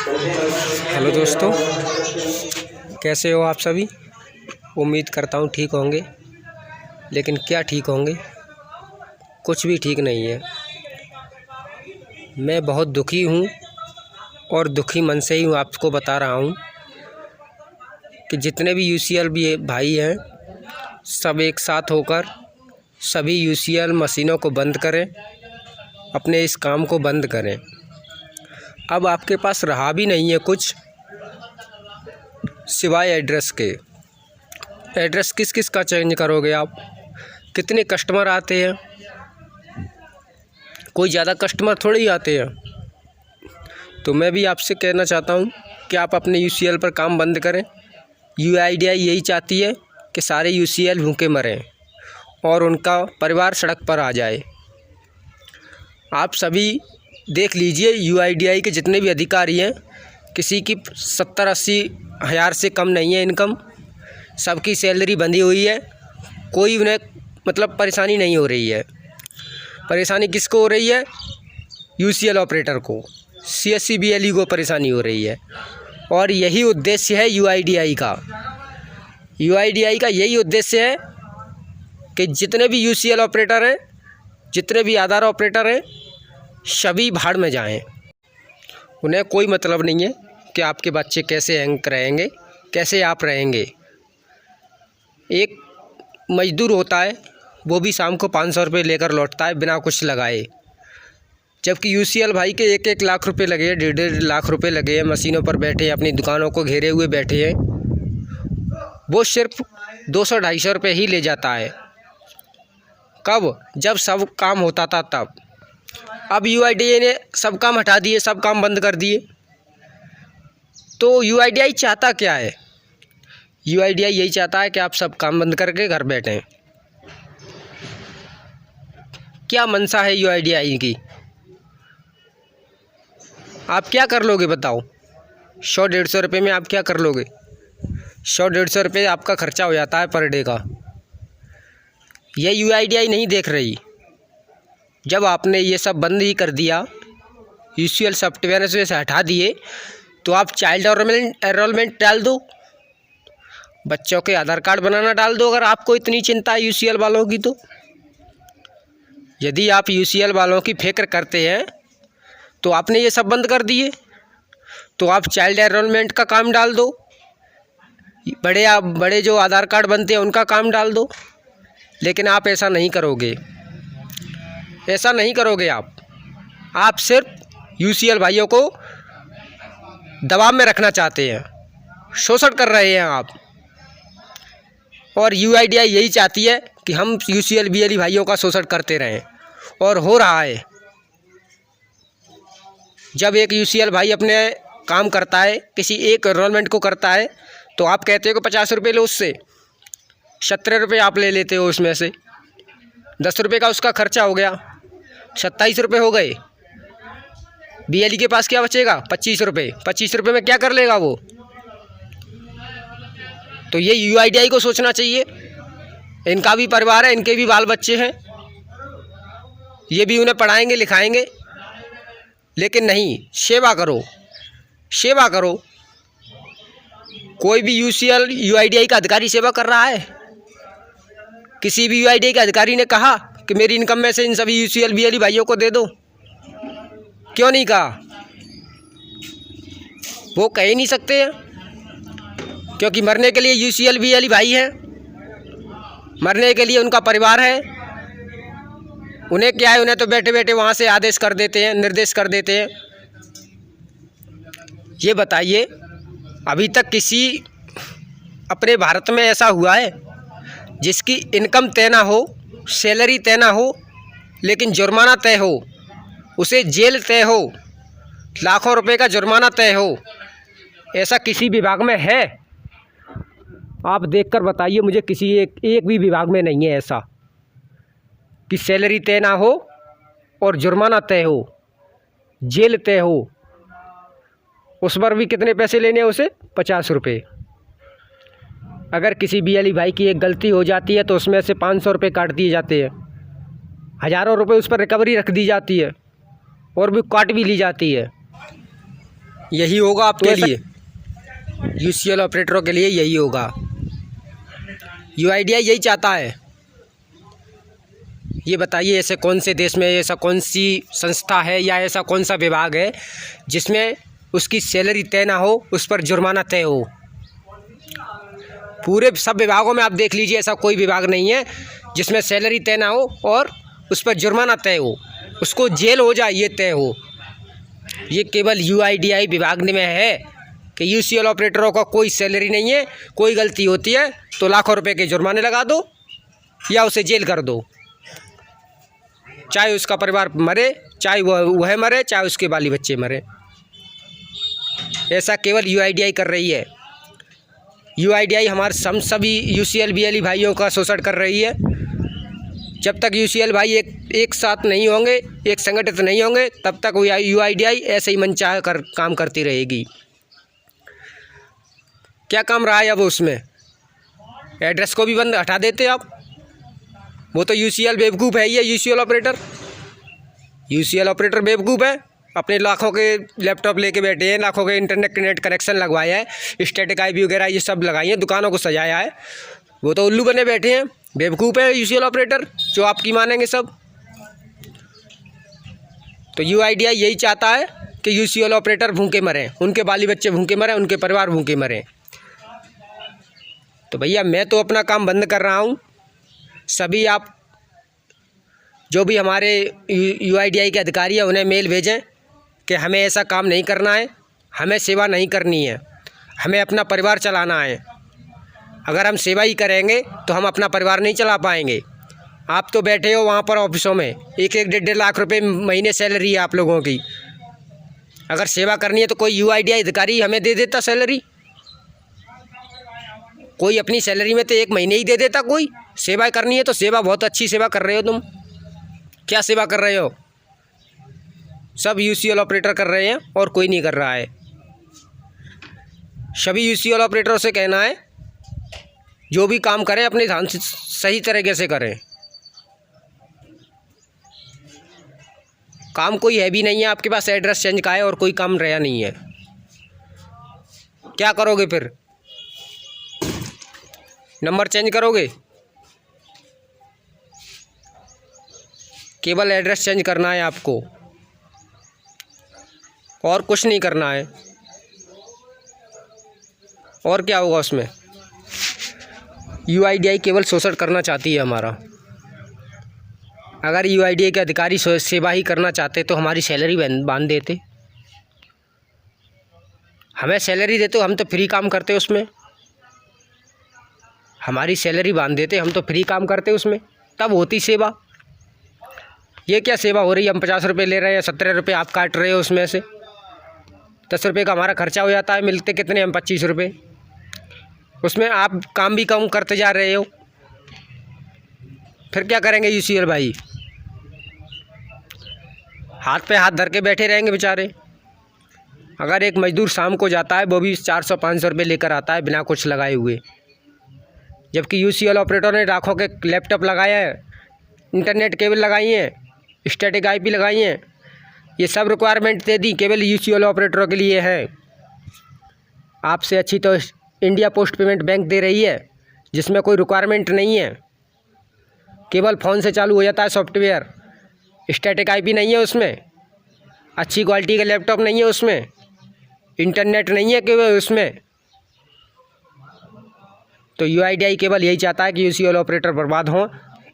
Hello दोस्तों, कैसे हो आप सभी। उम्मीद करता हूँ ठीक होंगे, लेकिन क्या ठीक होंगे, कुछ भी ठीक नहीं है। मैं बहुत दुखी हूँ और दुखी मन से ही आपको बता रहा हूँ कि जितने भी यूसीएल भी भाई हैं, सब एक साथ होकर सभी यूसीएल मशीनों को बंद करें, अपने इस काम को बंद करें। अब आपके पास रहा भी नहीं है कुछ सिवाय एड्रेस के। एड्रेस किस किस का चेंज करोगे आप। कितने कस्टमर आते हैं, कोई ज़्यादा कस्टमर थोड़े ही आते हैं। तो मैं भी आपसे कहना चाहता हूँ कि आप अपने यूसीएल पर काम बंद करें। यूआईडीआई यही चाहती है कि सारे यूसीएल भूखे मरें और उनका परिवार सड़क पर आ जाए। आप सभी देख लीजिए, यूआईडीआई के जितने भी अधिकारी हैं, किसी की 70-80 हज़ार से कम नहीं है इनकम। सबकी सैलरी बंधी हुई है, कोई उन्हें परेशानी नहीं हो रही है। परेशानी किसको हो रही है? यूसीएल ऑपरेटर को, सीएससी बीएलई को परेशानी हो रही है। और यही उद्देश्य है यूआईडीआई का। यूआईडीआई का यही उद्देश्य है कि जितने भी यूसीएल ऑपरेटर हैं, जितने भी आधार ऑपरेटर हैं, सभी भाड़ में जाएं। उन्हें कोई मतलब नहीं है कि आपके बच्चे कैसे हैंग रहेंगे, कैसे आप रहेंगे। एक मजदूर होता है, वो भी शाम को 500 रुपये लेकर लौटता है बिना कुछ लगाए, जबकि यूसीएल भाई के 1-1 लाख रुपए लगे हैं, 1.5 लाख रुपए लगे हैं, मशीनों पर बैठे हैं, अपनी दुकानों को घेरे हुए बैठे हैं। वो सिर्फ 200-250 रुपये ही ले जाता है। कब? जब सब काम होता था तब। अब यूआईडीआई ने सब काम हटा दिए, सब काम बंद कर दिए। तो यूआईडीआई चाहता क्या है? यूआईडीआई यही चाहता है कि आप सब काम बंद करके घर बैठें। क्या मंशा है यूआईडीआई की? आप क्या कर लोगे बताओ? 100-150 रुपये में आप क्या कर लोगे? 100-150 रुपये आपका खर्चा हो जाता है पर डे का। ये यूआईडीआई नहीं देख रही। जब आपने ये सब बंद ही कर दिया, यूसीएल सॉफ्टवेयर से हटा दिए, तो आप चाइल्ड एनरोलमेंट डाल दो, बच्चों के आधार कार्ड बनाना डाल दो। अगर आपको इतनी चिंता है यूसीएल वालों की, तो यदि आप यूसीएल वालों की फिक्र करते हैं तो आपने ये सब बंद कर दिए, तो आप चाइल्ड एनरोलमेंट का काम डाल दो, बड़े जो आधार कार्ड बनते हैं उनका काम डाल दो। लेकिन आप ऐसा नहीं करोगे, ऐसा नहीं करोगे। आप सिर्फ यूसीएल भाइयों को दबाव में रखना चाहते हैं, शोषण कर रहे हैं आप। और यूआईडीआई यही चाहती है कि हम यूसीएल बीएलई भाइयों का शोषण करते रहें, और हो रहा है। जब एक यूसीएल भाई अपने काम करता है, किसी एक एनरोलमेंट को करता है, तो आप कहते हो कि 50 रुपये लो, उससे 17 रुपये आप ले लेते हो। उसमें से 10 रुपये का उसका खर्चा हो गया, 27 रुपये हो गए। बीएलई के पास क्या बचेगा? 25 रुपये। 25 रुपये में क्या कर लेगा वो? तो ये यूआईडीआई को सोचना चाहिए। इनका भी परिवार है, इनके भी बाल बच्चे हैं, ये भी उन्हें पढ़ाएंगे लिखाएंगे। लेकिन नहीं, सेवा करो, सेवा करो। कोई भी यूसीएल यूआईडीआई का अधिकारी सेवा कर रहा है? किसी भी यूआईडीआई के अधिकारी ने कहा कि मेरी इनकम में से इन सभी यूसीएल बीएलई भाइयों को दे दो? क्यों नहीं कहा? वो कह ही नहीं सकते हैं, क्योंकि मरने के लिए यूसीएल बीएलई भाई हैं, मरने के लिए उनका परिवार है। उन्हें क्या है? उन्हें तो बैठे बैठे वहाँ से आदेश कर देते हैं, निर्देश कर देते हैं। ये बताइए, अभी तक किसी अपने भारत में ऐसा हुआ है जिसकी इनकम तय ना हो, सैलरी तय ना हो, लेकिन जुर्माना तय हो, उसे जेल तय हो, लाखों रुपए का जुर्माना तय हो? ऐसा किसी विभाग में है? आप देखकर बताइए मुझे। किसी एक भी विभाग में नहीं है ऐसा कि सैलरी तय ना हो और जुर्माना तय हो, जेल तय हो। उस पर भी कितने पैसे लेने हैं उसे? 50 रुपये। अगर किसी बीएलई भाई की एक गलती हो जाती है तो उसमें से 500 रुपये काट दिए जाते हैं, हज़ारों रुपये उस पर रिकवरी रख दी जाती है और भी काट भी ली जाती है। यही होगा आपके लिए, यूसीएल ऑपरेटरों के लिए यही होगा। यूआईडीआई यही चाहता है। ये बताइए ऐसे कौन से देश में, ऐसा कौन सी संस्था है या ऐसा कौन सा विभाग है जिसमें उसकी सैलरी तय ना हो, उस पर जुर्माना तय हो। पूरे सब विभागों में आप देख लीजिए, ऐसा कोई विभाग नहीं है जिसमें सैलरी तय ना हो और उस पर जुर्माना तय हो, उसको जेल हो जाए ये तय हो। ये केवल यूआईडीआई विभाग में है कि यूसीएल ऑपरेटरों का कोई सैलरी नहीं है, कोई गलती होती है तो लाखों रुपए के जुर्माने लगा दो या उसे जेल कर दो, चाहे उसका परिवार मरे, चाहे वह मरे, चाहे उसके बाली बच्चे मरे। ऐसा केवल यूआईडीआई कर रही है। यूआईडीआई हमारे सभी यूसीएल बीएलई भाइयों का शोषण कर रही है। जब तक यूसीएल भाई एक साथ नहीं होंगे, एक संगठित नहीं होंगे, तब तक वो यूआईडीआई ऐसे ही मनचाहा काम करती रहेगी। क्या काम रहा है अब उसमें? एड्रेस को भी बंद हटा देते आप। वो तो यूसीएल बेवकूफ़ है, ये यूसीएल ऑपरेटर बेवकूफ़ है। अपने लाखों के लैपटॉप लेके बैठे हैं, लाखों के इंटरनेट कनेक्शन लगवाया है, स्टैटिक आईपी वगैरह ये सब लगाई है, दुकानों को सजाया है। वो तो उल्लू बने बैठे हैं, बेवकूफ़ है यूसीएल ऑपरेटर, जो आपकी मानेंगे सब। तो यूआईडीआई यही चाहता है कि यूसीएल ऑपरेटर भूखे मरें, उनके बाली बच्चे भूखे मरें, उनके परिवार भूखे मरें। तो भैया मैं तो अपना काम बंद कर रहा हूँ। सभी आप जो भी हमारे यूआईडीआई के अधिकारी हैं उन्हें मेल भेजें कि हमें ऐसा काम नहीं करना है, हमें सेवा नहीं करनी है, हमें अपना परिवार चलाना है। अगर हम सेवा ही करेंगे तो हम अपना परिवार नहीं चला पाएंगे। आप तो बैठे हो वहाँ पर ऑफिसों में, 1-1 लाख रुपए महीने सैलरी है आप लोगों की। अगर सेवा करनी है तो कोई यूआईडीआई अधिकारी हमें दे देता सैलरी, कोई अपनी सैलरी में तो 1 महीने ही दे देता। कोई सेवा करनी है तो सेवा, बहुत अच्छी सेवा कर रहे हो तुम। क्या सेवा कर रहे हो? सब यूसीएल ऑपरेटर कर रहे हैं और कोई नहीं कर रहा है। सभी यूसीएल ऑपरेटरों से कहना है जो भी काम करें अपने ध्यान से सही तरीके से करें। काम कोई है भी नहीं है आपके पास, एड्रेस चेंज का है और कोई काम रहा नहीं है। क्या करोगे फिर? नंबर चेंज करोगे? केवल एड्रेस चेंज करना है आपको और कुछ नहीं करना है। और क्या होगा उसमें? यूआईडीआई केवल शोषण करना चाहती है हमारा। अगर यूआईडीआई के अधिकारी सेवा ही करना चाहते तो हमारी सैलरी बांध देते, हमें सैलरी देते, हम तो फ्री काम करते उसमें। हमारी सैलरी बांध देते, हम तो फ्री काम करते उसमें, तब होती सेवा। ये क्या सेवा हो रही है? हम 50 रुपये ले रहे हैं, 17 रुपये आप काट रहे हो, उसमें से 10 रुपये का हमारा खर्चा हो जाता है। मिलते कितने हम? 25 रुपये। उसमें आप काम भी कम करते जा रहे हो। फिर क्या करेंगे यूसीएल भाई? हाथ पे हाथ धर के बैठे रहेंगे बेचारे। अगर एक मजदूर शाम को जाता है वो भी 400-500 रुपये लेकर आता है बिना कुछ लगाए हुए, जबकि यूसीएल ऑपरेटर ने लाखों के लैपटॉप लगाया है, इंटरनेट केबल लगाई हैं, स्टैटिक आईपी लगाई हैं। ये सब रिक्वायरमेंट दे दी, केवल यूसीएल ऑपरेटरों के लिए है। आपसे अच्छी तो इंडिया पोस्ट पेमेंट बैंक दे रही है, जिसमें कोई रिक्वायरमेंट नहीं है, केवल फ़ोन से चालू हो जाता है सॉफ्टवेयर। स्टैटिक आईपी नहीं है उसमें, अच्छी क्वालिटी का लैपटॉप नहीं है उसमें, इंटरनेट नहीं है केवल उसमें। तो यूआईडीआई केवल यही चाहता है कि यूसीएल ऑपरेटर बर्बाद हों।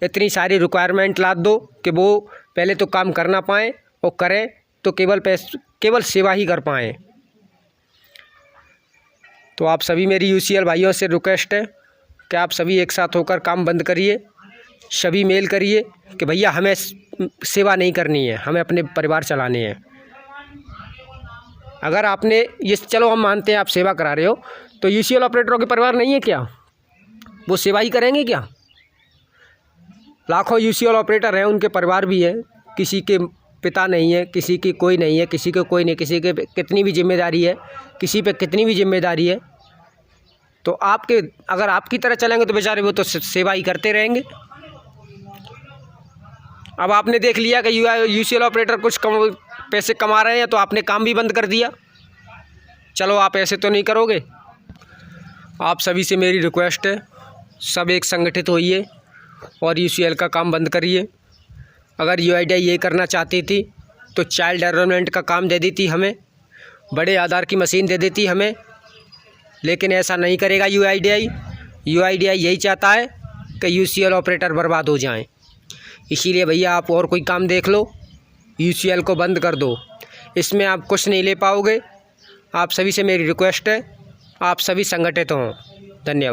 इतनी सारी रिक्वायरमेंट लाद दो कि वो पहले तो काम कर ना पाएँ और करें तो केवल सेवा ही कर पाएँ। तो आप सभी मेरी यूसीएल भाइयों से रिक्वेस्ट है कि आप सभी एक साथ होकर काम बंद करिए। सभी मेल करिए कि भैया हमें सेवा नहीं करनी है, हमें अपने परिवार चलाने हैं। अगर आपने ये, चलो हम मानते हैं आप सेवा करा रहे हो, तो यूसीएल ऑपरेटरों के परिवार नहीं है क्या? वो सेवा ही करेंगे क्या? लाखों यूसीएल ऑपरेटर हैं, उनके परिवार भी हैं, किसी के पिता नहीं है, किसी की कोई नहीं है, किसी के कोई नहीं, किसी के कितनी भी जिम्मेदारी है, किसी पे कितनी भी जिम्मेदारी है। तो अगर आपकी तरह चलेंगे तो बेचारे वो तो सेवा ही करते रहेंगे। अब आपने देख लिया कि यूसीएल ऑपरेटर कुछ पैसे कमा रहे हैं तो आपने काम भी बंद कर दिया। चलो आप ऐसे तो नहीं करोगे। आप सभी से मेरी रिक्वेस्ट है, सब एक संगठित होइए और यूसीएल का काम बंद करिए। अगर यूआईडीआई ये करना चाहती थी तो चाइल्ड एनरोलमेंट का काम दे देती हमें, बड़े आधार की मशीन दे देती हमें, लेकिन ऐसा नहीं करेगा यूआईडीआई। यूआईडीआई यही चाहता है कि यूसीएल ऑपरेटर बर्बाद हो जाएं। इसीलिए भैया आप और कोई काम देख लो, यूसीएल को बंद कर दो। इसमें आप कुछ नहीं ले पाओगे। आप सभी से मेरी रिक्वेस्ट है, आप सभी संगठित हों। धन्यवाद।